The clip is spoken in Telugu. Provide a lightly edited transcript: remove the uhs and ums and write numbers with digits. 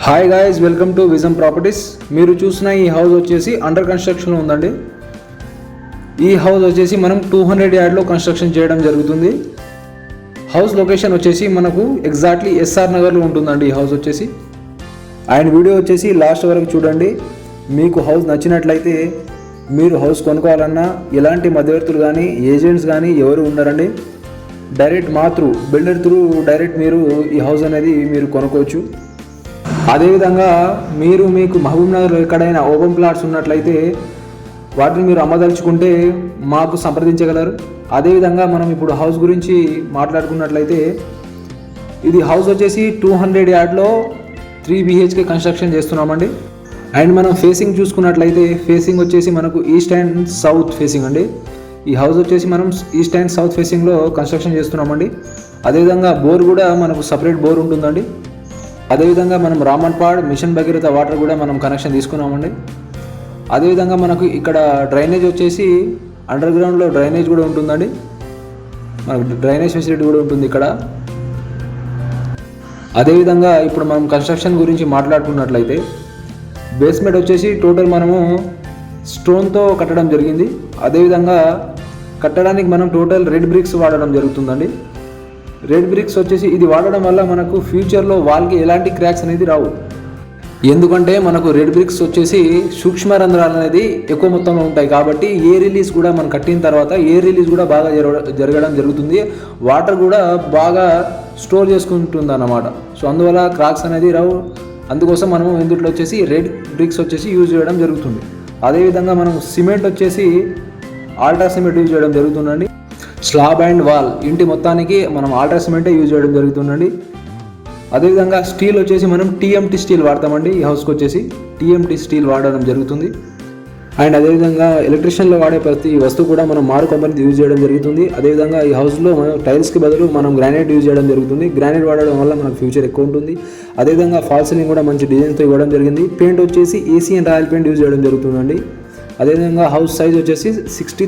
Hi guys, welcome to vision properties. మీరు చూసిన ఈ హౌస్ వచ్చేసి అండర్ కన్స్ట్రక్షన్లో ఉందండి. ఈ హౌస్ వచ్చేసి మనం 200 యార్డ్లో కన్స్ట్రక్షన్ చేయడం జరుగుతుంది. హౌస్ లొకేషన్ వచ్చేసి మనకు ఎగ్జాక్ట్లీ ఎస్ఆర్ నగర్లో ఉంటుందండి ఈ హౌస్ వచ్చేసి. అండ్ వీడియో వచ్చేసి లాస్ట్ వరకు చూడండి. మీకు హౌస్ నచ్చినట్లయితే మీరు హౌస్ కొనుక్కోవాలన్నా ఎలాంటి మధ్యవర్తులు కానీ ఏజెంట్స్ కానీ ఎవరు ఉండరండి. డైరెక్ట్ మా త్రూ బిల్డర్ త్రూ డైరెక్ట్ మీరు ఈ హౌస్ అనేది మీరు కొనుక్కోవచ్చు. అదేవిధంగా మీకు మహబూబ్ నగర్లో ఎక్కడైనా ఓపెన్ ప్లాట్స్ ఉన్నట్లయితే వాటిని మీరు అమ్మదలుచుకుంటే మాకు సంప్రదించగలరు. అదేవిధంగా మనం ఇప్పుడు హౌస్ గురించి మాట్లాడుకున్నట్లయితే ఇది హౌస్ వచ్చేసి 200 యార్డ్లో 3 BHK కన్స్ట్రక్షన్ చేస్తున్నామండి. అండ్ మనం ఫేసింగ్ చూసుకున్నట్లయితే ఫేసింగ్ వచ్చేసి మనకు ఈస్ట్ అండ్ సౌత్ ఫేసింగ్ అండి. ఈ హౌస్ వచ్చేసి మనం ఈస్ట్ అండ్ సౌత్ ఫేసింగ్లో కన్స్ట్రక్షన్ చేస్తున్నామండి. అదేవిధంగా బోర్ కూడా మనకు సపరేట్ బోర్ ఉంటుందండి. అదేవిధంగా మనం రామన్పాడ్ మిషన్ భగీరథ వాటర్ కూడా మనం కనెక్షన్ తీసుకున్నామండి. అదేవిధంగా మనకు ఇక్కడ డ్రైనేజ్ వచ్చేసి అండర్ గ్రౌండ్లో డ్రైనేజ్ కూడా ఉంటుందండి. మనకు డ్రైనేజ్ ఫెసిలిటీ కూడా ఉంటుంది ఇక్కడ. అదేవిధంగా ఇప్పుడు మనం కన్స్ట్రక్షన్ గురించి మాట్లాడుకున్నట్లయితే బేస్మెంట్ వచ్చేసి టోటల్ మనము స్టోన్తో కట్టడం జరిగింది. అదేవిధంగా కట్టడానికి మనం టోటల్ రెడ్ బ్రిక్స్ వాడడం జరుగుతుందండి. రెడ్ బ్రిక్స్ వచ్చేసి ఇది వాడడం వల్ల మనకు ఫ్యూచర్లో వాల్కి ఎలాంటి క్రాక్స్ అనేది రావు. ఎందుకంటే మనకు రెడ్ బ్రిక్స్ వచ్చేసి సూక్ష్మ రంధ్రాలు అనేది ఎక్కువ మొత్తంలో ఉంటాయి కాబట్టి ఎయిర్ రిలీజ్ కూడా మనం కట్టిన తర్వాత ఎయిర్ రిలీజ్ కూడా బాగా జరగడం జరుగుతుంది. వాటర్ కూడా బాగా స్టోర్ చేసుకుంటుంది అన్నమాట. సో అందువల్ల క్రాక్స్ అనేది రావు. అందుకోసం మనం ఇందులో వచ్చేసి రెడ్ బ్రిక్స్ వచ్చేసి యూజ్ చేయడం జరుగుతుంది. అదేవిధంగా మనం సిమెంట్ వచ్చేసి ఆల్ట్రా సిమెంట్ యూజ్ చేయడం జరుగుతుందండి. స్లాబ్ అండ్ వాల్ ఇంటి మొత్తానికి మనం ఆల్ట్రా సిమెంటే యూజ్ చేయడం జరుగుతుందండి. అదేవిధంగా స్టీల్ వచ్చేసి మనం TMT స్టీల్ వాడతామండి. ఈ హౌస్కి వచ్చేసి TMT స్టీల్ వాడడం జరుగుతుంది. అండ్ అదేవిధంగా ఎలక్ట్రిషియన్లో వాడే ప్రతి వస్తువు కూడా మనం మారు కంపెనీది యూజ్ చేయడం జరుగుతుంది. అదేవిధంగా ఈ హౌస్లో మనం టైల్స్కి బదులు మనం గ్రానైట్ యూజ్ చేయడం జరుగుతుంది. గ్రానైట్ వాడడం వల్ల మనకు ఫ్యూచర్ ఎక్కువ ఉంటుంది. అదేవిధంగా ఫాల్ సీలింగ్ కూడా మంచి డిజైన్తో ఇవ్వడం జరిగింది. పెయింట్ వచ్చేసి AC and royal paint use చేయడం జరుగుతుందండి. అదేవిధంగా హౌస్ సైజ్ వచ్చేసి 60